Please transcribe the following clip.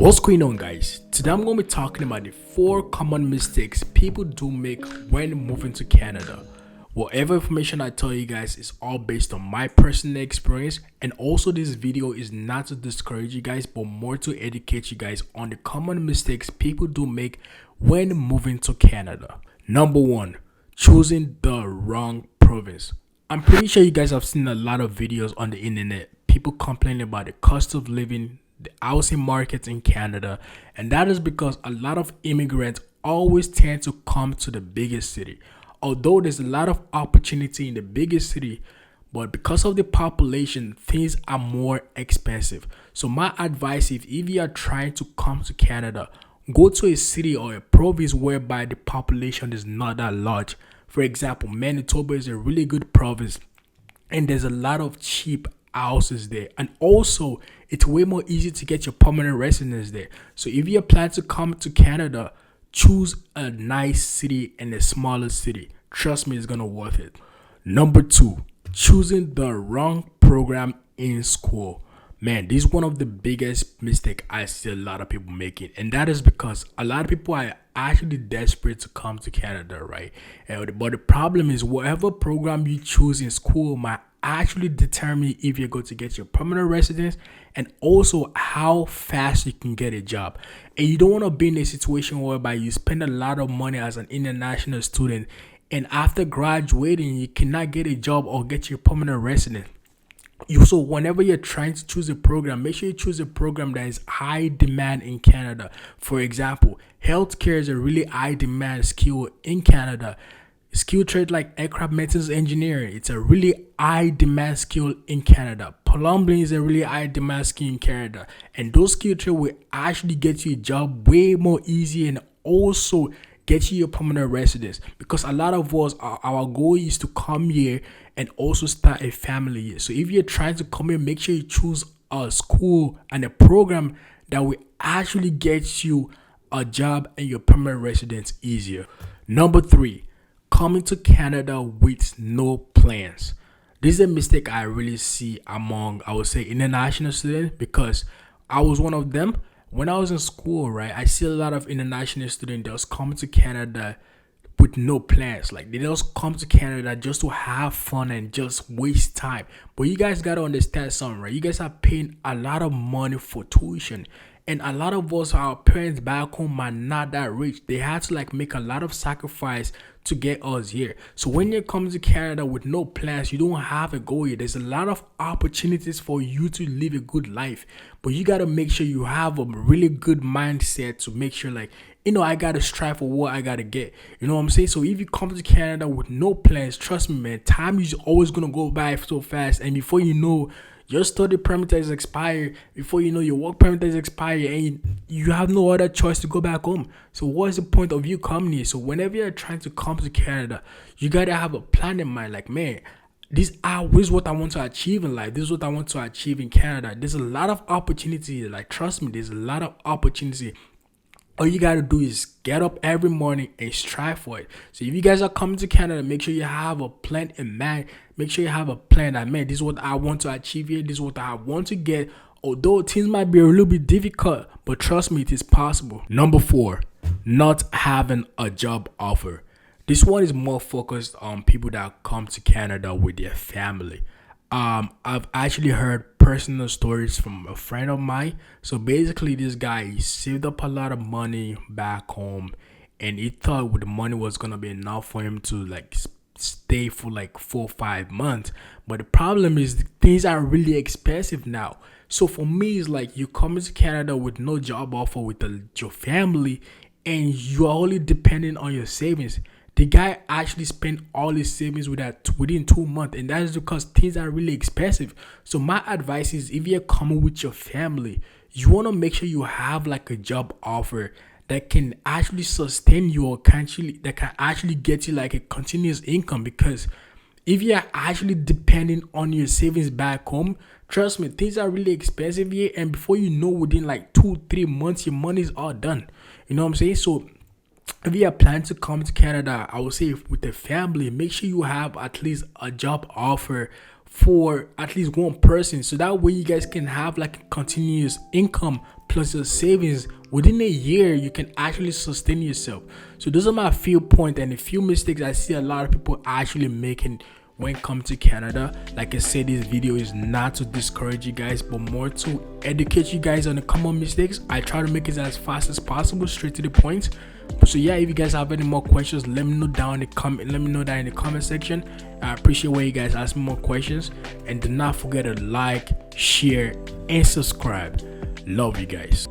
What's going on, guys? Today I'm going to be talking about the 4 common mistakes people do make when moving to Canada. Whatever information I tell you guys is all based on my personal experience, and also this video is not to discourage you guys but more to educate you guys on the common mistakes people do make when moving to Canada. Number 1, choosing the wrong province. I'm pretty sure you guys have seen a lot of videos on the internet, people complaining about the cost of living, the housing market in Canada, and that is because a lot of immigrants always tend to come to the biggest city. Although there's a lot of opportunity in the biggest city, but because of the population, things are more expensive. So my advice, if you are trying to come to Canada, go to a city or a province whereby the population is not that large. For example, Manitoba is a really good province, and there's a lot of cheap houses there, and also it's way more easy to get your permanent residence there. So if you plan to come to Canada, choose a nice city and a smaller city. Trust me, it's gonna worth it. Number 2, choosing the wrong program in school. Man, this is one of the biggest mistake I see a lot of people making, and that is because a lot of people are actually desperate to come to Canada, right? But the problem is whatever program you choose in school might actually determine if you're going to get your permanent residence and also how fast you can get a job. And you don't want to be in a situation whereby you spend a lot of money as an international student, and after graduating you cannot get a job or get your permanent residence. So whenever you're trying to choose a program, make sure you choose a program that is high demand in Canada. For example, healthcare is a really high demand skill in Canada. Skill trade like aircraft maintenance engineering, it's a really high demand skill in Canada. Plumbing is a really high demand skill in Canada, and those skill trade will actually get you a job way more easy and also get you your permanent residence, because a lot of us, our goal is to come here and also start a family here. So if you're trying to come here, make sure you choose a school and a program that will actually get you a job and your permanent residence easier. Number 3, coming to Canada with no plans. This is a mistake I really see among, I would say, international students, because I was one of them. When I was in school, right, I see a lot of international students that was coming to Canada with no plans. Like, they just come to Canada just to have fun and just waste time. But you guys got to understand something, right? You guys are paying a lot of money for tuition. And a lot of us, our parents back home are not that rich. They had to make a lot of sacrifice to get us here. So when you come to Canada with no plans, you don't have a goal here. There's a lot of opportunities for you to live a good life. But you got to make sure you have a really good mindset to make sure I got to strive for what I got to get. You know what I'm saying? So if you come to Canada with no plans, trust me, man, time is always going to go by so fast. And before you know, your study permit has expired. Before you know, your work permit has expired, and you have no other choice to go back home. So what's the point of you coming here? So whenever you're trying to come to Canada, you gotta have a plan in mind. Man, this is what I want to achieve in life. This is what I want to achieve in Canada. There's a lot of opportunity. Trust me, there's a lot of opportunity. All you got to do is get up every morning and strive for it. So if you guys are coming to Canada, make sure you have a plan in mind. Make sure you have a plan that, man, this is what I want to achieve here. This is what I want to get. Although things might be a little bit difficult, but trust me, it is possible. Number 4, not having a job offer. This one is more focused on people that come to Canada with their family. I've actually heard personal stories from a friend of mine. So basically, this guy, he saved up a lot of money back home, and he thought the money was gonna be enough for him to stay for 4 or 5 months. But the problem is things are really expensive now. So for me, it's you coming to Canada with no job offer with your family, and you are only depending on your savings. The guy actually spent all his savings within 2 months, and that is because things are really expensive. So my advice is, if you're coming with your family, you want to make sure you have a job offer that can actually sustain you, or that can actually get you a continuous income. Because if you're actually depending on your savings back home, trust me, things are really expensive here, and before you know, within 2-3 months, your money is all done. You know what I'm saying? So if you are planning to come to Canada, I would say with the family, make sure you have at least a job offer for at least one person, so that way you guys can have like a continuous income plus your savings, within a year you can actually sustain yourself. So those are my few points and a few mistakes I see a lot of people actually making when it comes to Canada. Like I said, this video is not to discourage you guys, but more to educate you guys on the common mistakes. I try to make it as fast as possible, straight to the point. So yeah, if you guys have any more questions, let me know down in the comment. Let me know that in the comment section. I appreciate when you guys ask me more questions, and do not forget to like, share, and subscribe. Love you guys.